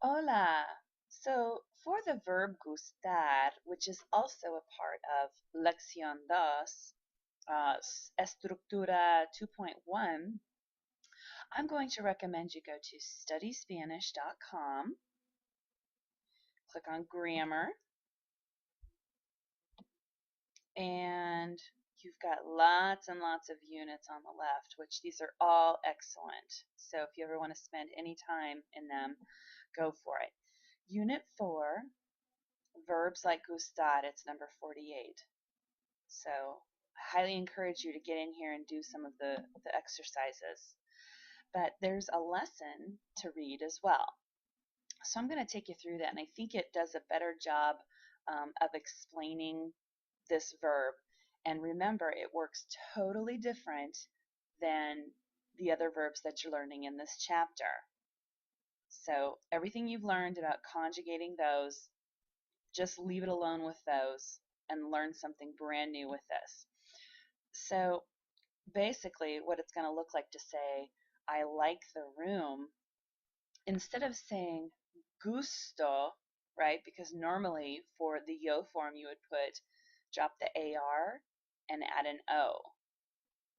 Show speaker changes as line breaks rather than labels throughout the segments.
Hola. So, for the verb gustar, which is also a part of Lección 2, Estructura 2.1, I'm going to recommend you go to studyspanish.com, click on grammar, and you've got lots and lots of units on the left, which these are all excellent. So if you ever want to spend any time in them, go for it. Unit 4, verbs like gustar, it's number 48. So I highly encourage you to get in here and do some of the exercises. But there's a lesson to read as well. So I'm going to take you through that, and I think it does a better job of explaining this verb. And remember, it works totally different than the other verbs that you're learning in this chapter. So everything you've learned about conjugating those, just leave it alone with those and learn something brand new with this. So basically what it's going to look like to say, I like the room, instead of saying gusto, right? Because normally for the yo form you would drop the AR and add an O.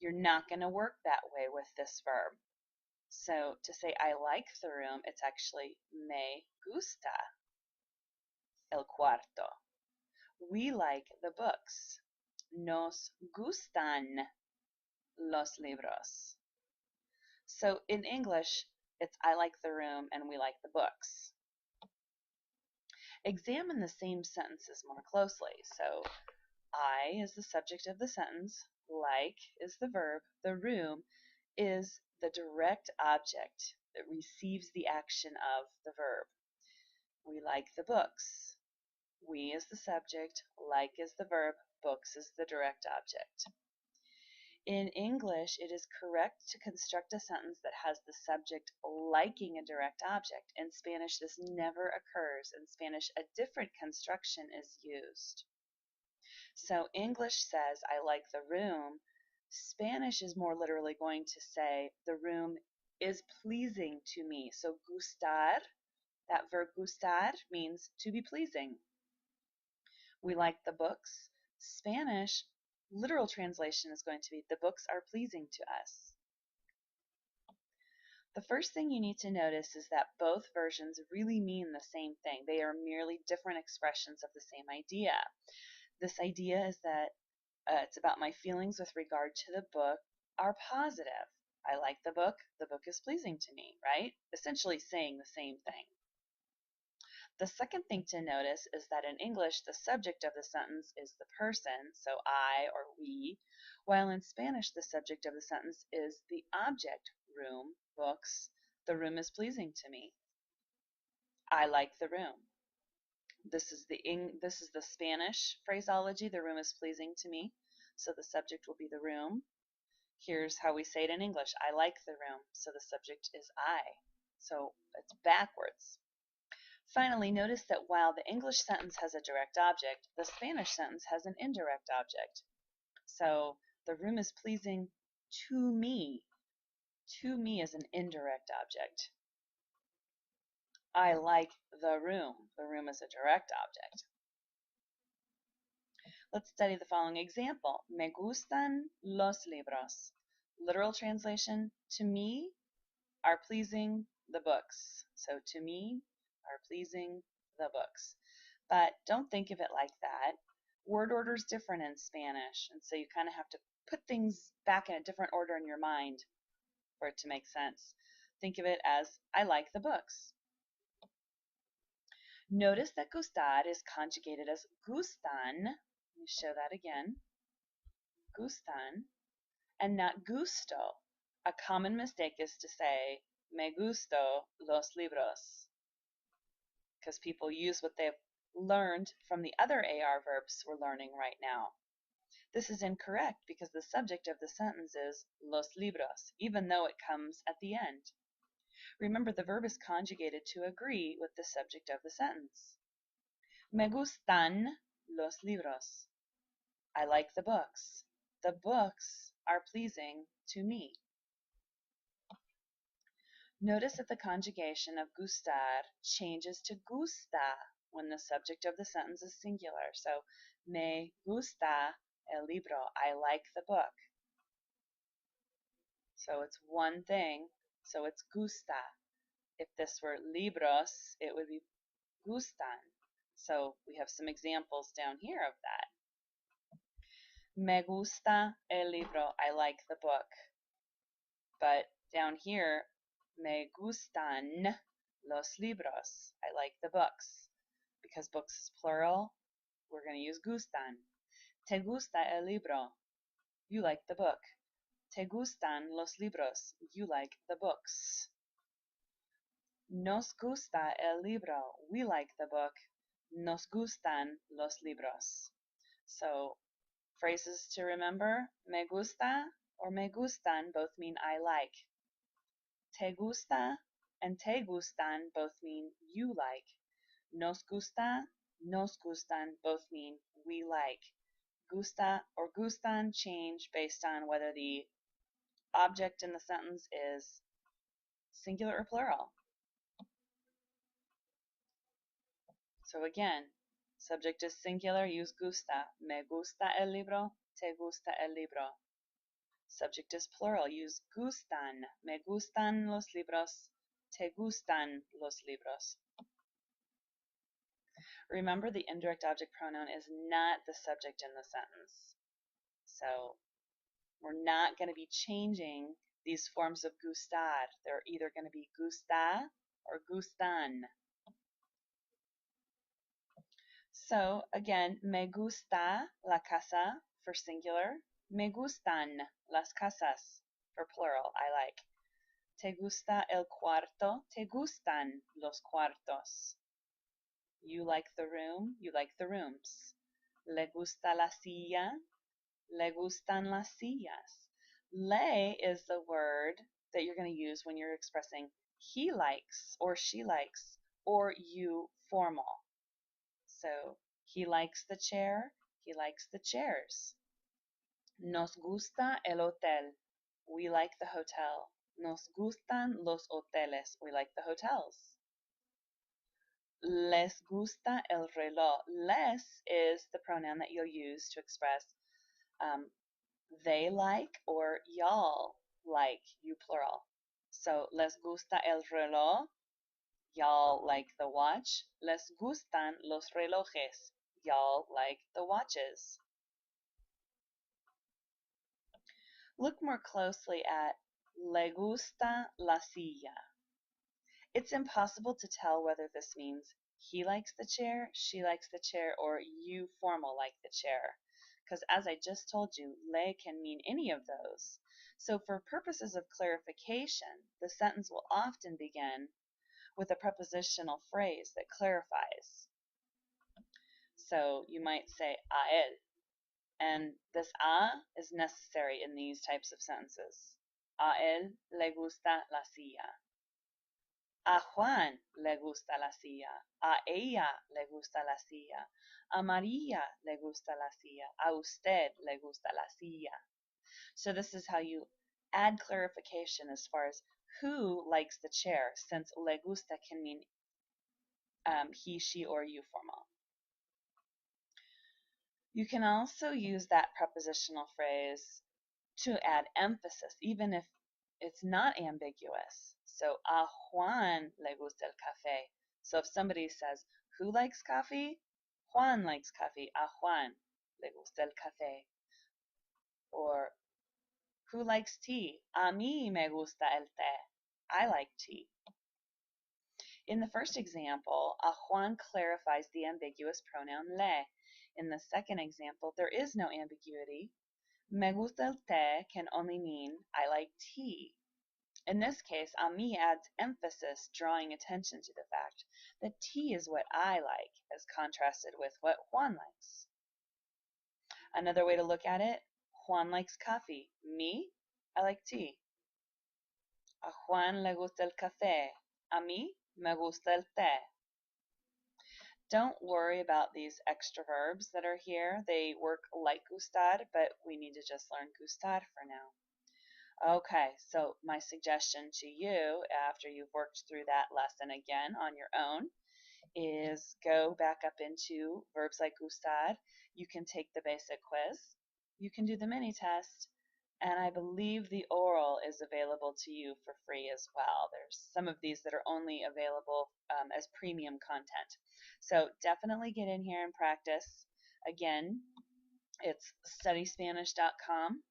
You're not going to work that way with this verb. So to say I like the room, it's actually me gusta el cuarto. We like the books. Nos gustan los libros. So in English, it's I like the room and we like the books. Examine the same sentences more closely. So I is the subject of the sentence, like is the verb, the room is the direct object that receives the action of the verb. We like the books. We is the subject, like is the verb, books is the direct object. In English, it is correct to construct a sentence that has the subject liking a direct object. In Spanish, this never occurs. In Spanish, a different construction is used. So English says, I like the room. Spanish is more literally going to say, the room is pleasing to me. So gustar, that verb gustar means to be pleasing. We like the books. Spanish literal translation is going to be, the books are pleasing to us. The first thing you need to notice is that both versions really mean the same thing. They are merely different expressions of the same idea. This idea is that it's about my feelings with regard to the book are positive. I like the book is pleasing to me, right? Essentially saying the same thing. The second thing to notice is that in English, the subject of the sentence is the person, so I or we, while in Spanish, the subject of the sentence is the object, room, books. The room is pleasing to me. I like the room. This is the Spanish phraseology, the room is pleasing to me. So the subject will be the room. Here's how we say it in English. I like the room. So the subject is I. So it's backwards. Finally, notice that while the English sentence has a direct object, the Spanish sentence has an indirect object. So the room is pleasing to me. To me is an indirect object. I like the room. The room is a direct object. Let's study the following example. Me gustan los libros. Literal translation, to me are pleasing the books. So to me are pleasing the books. But don't think of it like that. Word order is different in Spanish, and so you kind of have to put things back in a different order in your mind for it to make sense. Think of it as, I like the books. Notice that gustar is conjugated as gustan. Let me show that again. Gustan, and not gusto. A common mistake is to say, me gusto los libros, because people use what they've learned from the other AR verbs we're learning right now. This is incorrect because the subject of the sentence is los libros, even though it comes at the end. Remember, the verb is conjugated to agree with the subject of the sentence. Me gustan los libros. I like the books. The books are pleasing to me. Notice that the conjugation of gustar changes to gusta when the subject of the sentence is singular. So, me gusta el libro. I like the book. So it's one thing. So it's gusta. If this were libros, it would be gustan. So we have some examples down here of that. Me gusta el libro. I like the book. But down here, me gustan los libros. I like the books. Because books is plural, we're going to use gustan. Te gusta el libro. You like the book. Te gustan los libros. You like the books. Nos gusta el libro. We like the book. Nos gustan los libros. So, phrases to remember. Me gusta or me gustan both mean I like. Te gusta and te gustan both mean you like. Nos gusta, nos gustan both mean we like. Gusta or gustan change based on whether the object in the sentence is singular or plural. So again, subject is singular, use gusta. Me gusta el libro, te gusta el libro. Subject is plural, use gustan. Me gustan los libros, te gustan los libros. Remember, the indirect object pronoun is not the subject in the sentence. So we're not going to be changing these forms of gustar. They're either going to be gusta or gustan. So again, me gusta la casa for singular. Me gustan las casas for plural. I like. Te gusta el cuarto. Te gustan los cuartos. You like the room. You like the rooms. Le gusta la silla. Le gustan las sillas. Le is the word that you're going to use when you're expressing he likes or she likes or you formal. So he likes the chair, he likes the chairs. Nos gusta el hotel. We like the hotel. Nos gustan los hoteles. We like the hotels. Les gusta el reloj. Les is the pronoun that you'll use to express they like or y'all like, you plural. So, les gusta el reloj. Y'all like the watch. Les gustan los relojes. Y'all like the watches. Look more closely at le gusta la silla. It's impossible to tell whether this means he likes the chair, she likes the chair, or you formal like the chair. Because as I just told you, le can mean any of those. So for purposes of clarification, the sentence will often begin with a prepositional phrase that clarifies. So you might say a él, and this a is necessary in these types of sentences. A él le gusta la silla. A Juan le gusta la silla. A ella le gusta la silla. A María le gusta la silla. A usted le gusta la silla. So this is how you add clarification as far as who likes the chair, since le gusta can mean he, she, or you formal. You can also use that prepositional phrase to add emphasis, even if it's not ambiguous. So, a Juan le gusta el café. So if somebody says, who likes coffee? Juan likes coffee. A Juan le gusta el café. Or, who likes tea? A mí me gusta el té. I like tea. In the first example, a Juan clarifies the ambiguous pronoun le. In the second example, there is no ambiguity. Me gusta el té can only mean I like tea. In this case, a mí adds emphasis, drawing attention to the fact that tea is what I like, as contrasted with what Juan likes. Another way to look at it, Juan likes coffee. Me, I like tea. A Juan le gusta el café. A mí me gusta el té. Don't worry about these extra verbs that are here. They work like gustar, but we need to just learn gustar for now. Okay, so my suggestion to you after you've worked through that lesson again on your own is go back up into verbs like gustar. You can take the basic quiz. You can do the mini test. And I believe the oral is available to you for free as well. There's some of these that are only available as premium content. So definitely get in here and practice. Again, it's studyspanish.com,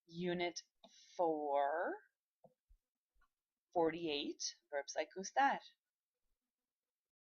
Unit 4, 48, verbs like gustar.